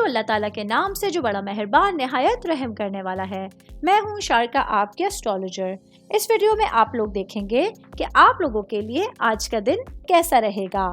शुरू अल्लाह ताला के नाम से जो बड़ा मेहरबान निहायत रहम करने वाला है। मैं हूँ शारका, आपके एस्ट्रोलॉजर। इस वीडियो में आप लोग देखेंगे कि आप लोगों के लिए आज का दिन कैसा रहेगा।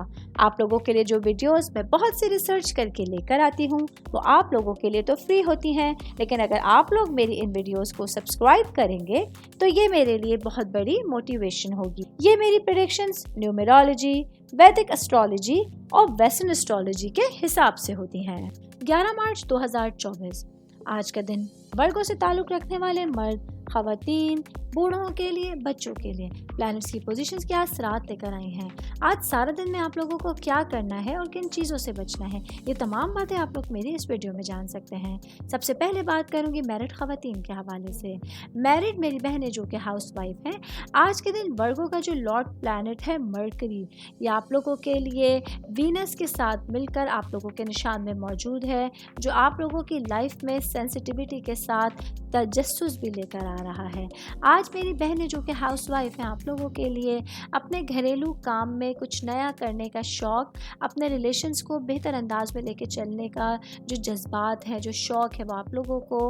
आप लोगों के लिए जो वीडियोस मैं बहुत सी रिसर्च करके लेकर आती हूँ वो आप लोगों के लिए तो फ्री होती हैं, लेकिन अगर आप लोग मेरी इन वीडियोस को सब्सक्राइब करेंगे तो ये मेरे लिए बहुत बड़ी मोटिवेशन होगी। ये मेरी प्रेडिक्शंस न्यूमेरोलॉजी, वैदिक एस्ट्रोलॉजी और वेस्टर्न एस्ट्रोलॉजी के हिसाब से होती हैं। 11 मार्च 2024 आज का दिन वर्गों से ताल्लुक़ रखने वाले मर्द, ख़वातीन, बूढ़ों के लिए, बच्चों के लिए प्लैनेट्स की पोजीशंस के असरात लेकर आई हैं। आज सारा दिन में आप लोगों को क्या करना है और किन चीज़ों से बचना है, ये तमाम बातें आप लोग मेरी इस वीडियो में जान सकते हैं। सबसे पहले बात करूंगी मैरिड ख़वातीन के हवाले से। मैरिड मेरी बहनें जो कि हाउस वाइफ हैं, आज के दिन वर्गों का जो लॉर्ड प्लैनेट है मरकरी, ये आप लोगों के लिए वीनस के साथ मिलकर आप लोगों के निशान में मौजूद है, जो आप लोगों की लाइफ में सेंसिटिविटी के साथ तजस्सुस भी लेकर आ रहा है। आज मेरी बहनें जो कि हाउस वाइफ हैं, आप लोगों के लिए अपने घरेलू काम में कुछ नया करने का शौक़, अपने रिलेशंस को बेहतर अंदाज में लेके चलने का जो जज्बात है, जो शौक़ है, वो आप लोगों को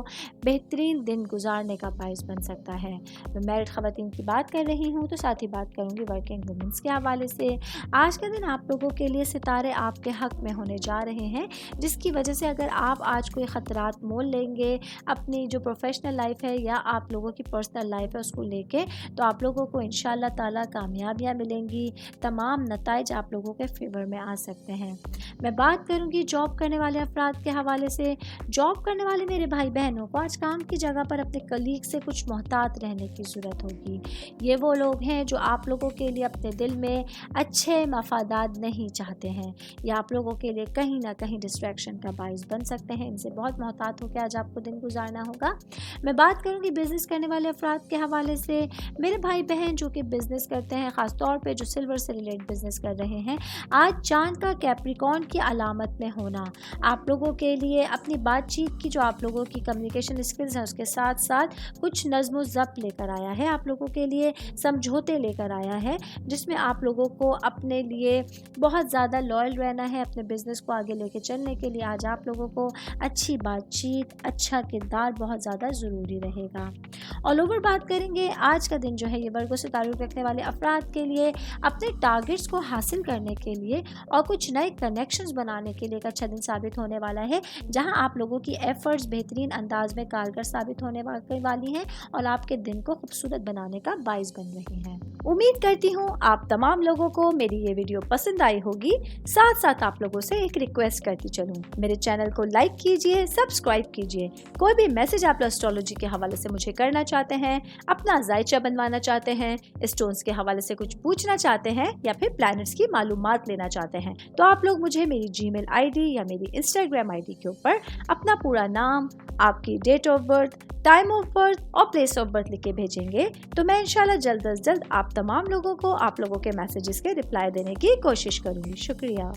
बेहतरीन दिन गुजारने का बाइस बन सकता है। मैं मैरिड ख़वातीन की बात कर रही हूँ तो साथ ही बात करूँगी वर्किंग वुमेंस के हवाले से। आज का दिन आप लोगों के लिए सितारे आपके हक़ में होने जा रहे हैं, जिसकी वजह से अगर आप आज कोई ख़तरात मोल लेंगे अपनी जो प्रोफेशनल लाइफ है या आप लोगों की पर्सनल लाइफ है उसको लेके, तो आप लोगों को इंशाअल्लाह ताला कामयाबियाँ मिलेंगी। तमाम नताइज आप लोगों के फेवर में आ सकते हैं। मैं बात करूंगी जॉब करने वाले अफराद के हवाले से। जॉब करने वाले मेरे भाई बहनों को आज काम की जगह पर अपने कलीग से कुछ मोहतात रहने की ज़रूरत होगी। ये वो लोग हैं जो आप लोगों के लिए अपने दिल में अच्छे मफादात नहीं चाहते हैं, या आप लोगों के लिए कहीं ना कहीं डिस्ट्रैक्शन का बाइस बन सकते हैं। इनसे बहुत मोहतात होकर आज आपको दिन गुजारना होगा। मैं बात करूंगी बिजनेस करने वाले अफराद के हवाले से। मेरे भाई बहन जो कि बिजनेस करते हैं, ख़ास तौर पे जो सिल्वर से रिलेटेड बिजनेस कर रहे हैं, आज चांद का कैप्रिकॉर्न की अलामत में होना आप लोगों के लिए अपनी बातचीत की जो आप लोगों की कम्युनिकेशन स्किल्स हैं उसके साथ साथ कुछ नज़्म व ज़ब्त लेकर आया है। आप लोगों के लिए समझौते लेकर आया है, जिसमें आप लोगों को अपने लिए बहुत ज़्यादा लॉयल रहना है। अपने बिजनेस को आगे लेके चलने के लिए आज आप लोगों को अच्छी बातचीत, अच्छा किरदार बहुत ज़्यादा ज़रूरी रहेगा। ऑल ओवर बात करेंगे, आज का दिन जो है ये वर्गों से ताल्लुक़ रखने वाले अफराद के लिए अपने टारगेट्स को हासिल करने के लिए और कुछ नए कनेक्शंस बनाने के लिए एक अच्छा दिन साबित होने वाला है, जहां आप लोगों की एफर्ट्स बेहतरीन अंदाज में कारगर साबित होने वाली हैं और आपके दिन को खूबसूरत बनाने का बाइस बन रही हैं। उम्मीद करती हूँ आप तमाम लोगों को मेरी ये वीडियो पसंद आई होगी। साथ साथ आप लोगों से एक रिक्वेस्ट करती चलूँ, मेरे चैनल को लाइक कीजिए, सब्सक्राइब कीजिए। कोई भी मैसेज आप एस्ट्रोलॉजी के हवाले से मुझे करना चाहते हैं, अपना जायचा बनवाना चाहते हैं, स्टोन्स के हवाले से कुछ पूछना चाहते हैं या फिर प्लैनेट्स की मालूमात लेना चाहते हैं, तो आप लोग मुझे मेरी जीमेल आईडी या मेरी इंस्टाग्राम आईडी के ऊपर अपना पूरा नाम, आपकी date of birth, time of birth और प्लेस ऑफ बर्थ लिख के भेजेंगे, तो मैं इंशाल्लाह जल्द अज जल्द आप तमाम लोगों को आप लोगों के मैसेजेस के रिप्लाई देने की कोशिश करूँगी। शुक्रिया।